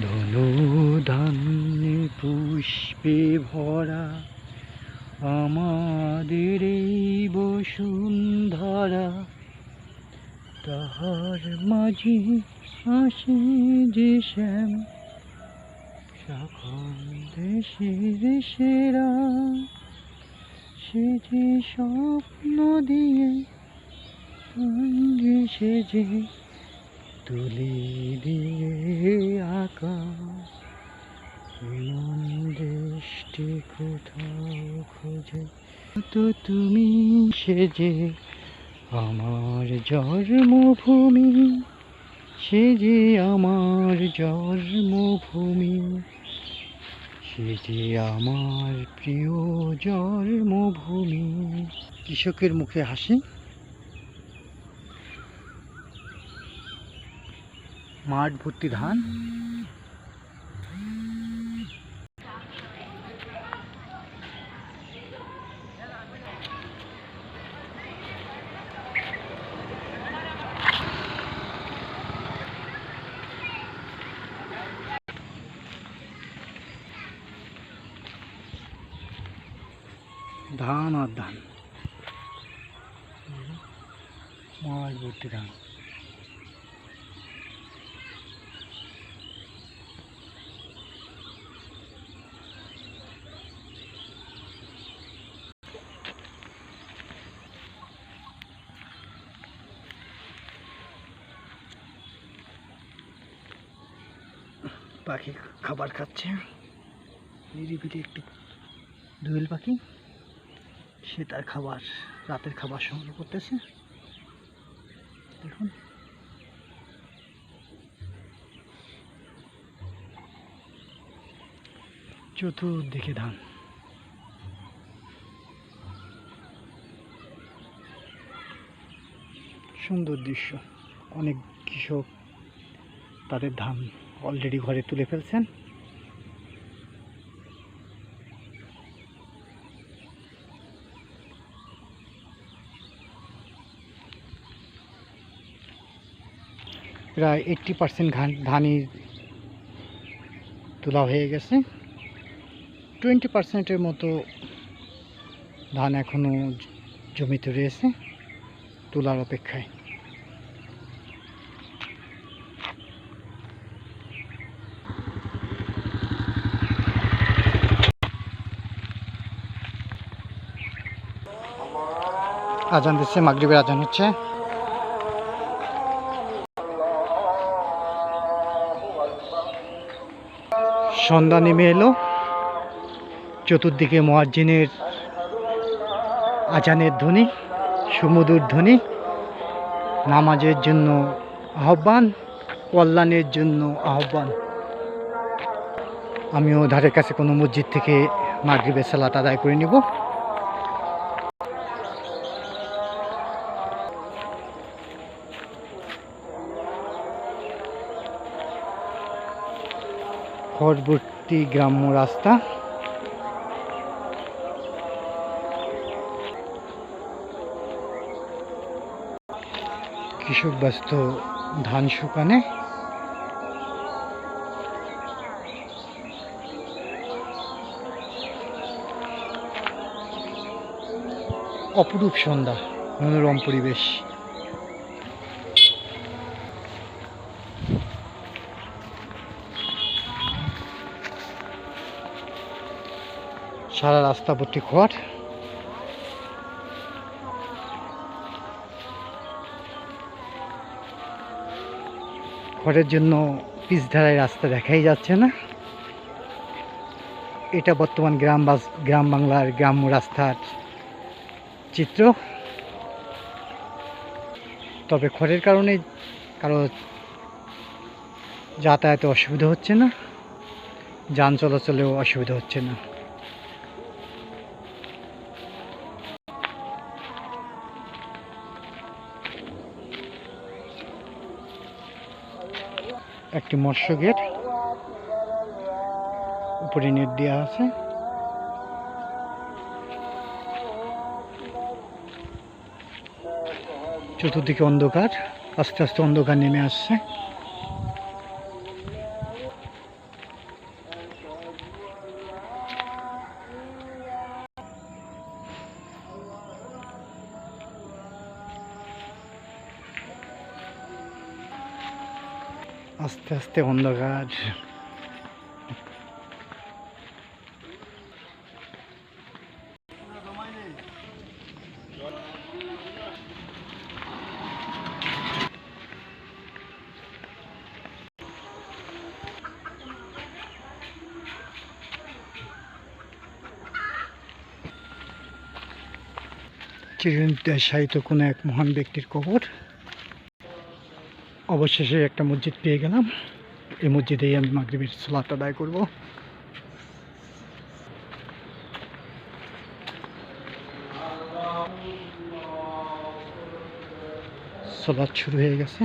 ধনুধান্যে পুষ্পে ভরা আমাদের এই বসুন্ধরা, তাহার মাঝে আসে যে শ্যাম সকল দেশের সেরা, সে যে স্বপ্ন দিয়ে সঙ্গে সেজে তুলি দিয়ে আঁকা, এমন দেশটি কোথাও খোঁজে তো তুমি সেজে আমার জন্মভূমি, সে যে আমার জন্মভূমি, সে যে আমার প্রিয় জন্মভূমি। কৃষকের মুখে হাসি, মাঠ ভর্তি ধান। ধান আর ধান, মাঠ ভর্তি ধান। পাখি খাবার খাচ্ছে, নিরিবিলি একটি দোয়েল পাখি, সে তার খাবার, রাতের খাবার সংগ্রহ করতেছে। দেখুন, চতুর্দিকে ধান। সুন্দর দৃশ্য। অনেক কৃষক তাদের ধান অলরেডি ঘরে তুলে ফেলছেন। প্রায় 80% ধানই তোলা হয়ে গেছে। 20%-এর মতো ধান এখনো জমিতে রয়েছে তোলার অপেক্ষায়। আজান দিচ্ছে, মাগরিবের আজান হচ্ছে। সন্ধ্যা নেমে এলো, চতুর্দিকে মুয়াজ্জিনের আজানের ধ্বনি, সুমধুর ধ্বনি, নামাজের জন্য আহ্বান, কল্যাণের জন্য আহ্বান। আমিও ধারের কাছে কোনো মসজিদ থেকে মাগরিবের সালাত আদায় করে নিব। খড়বর্তী গ্রাম্য রাস্তা, কৃষক ব্যস্ত ধান শুকানে। অপরূপ সন্ধ্যা, মনোরম পরিবেশ। সারা রাস্তা ভর্তি খড়। খড়ের জন্য পিচ ঢালাই রাস্তা দেখাই যাচ্ছে না। এটা বর্তমান গ্রাম বাংলার গ্রাম্য রাস্তার চিত্র। তবে খড়ের কারণে কারো যাতায়াতে অসুবিধা হচ্ছে না, যান চলাচলেও অসুবিধা হচ্ছে না। একটি মৎস্য গেট, উপরে নেট দেওয়া আছে। চতুর্দিকে অন্ধকার, আস্তে আস্তে অন্ধকার নেমে আসছে। আস্তে আস্তে অন্ধকার। চিরদিন শায়িত কোনো এক মহান ব্যক্তির কবর। অবশেষে একটা মসজিদ পেয়ে গেলাম, এই মসজিদেই আমি মাগরিবের সালাত আদায় করব। সালাত শুরু হয়ে গেছে।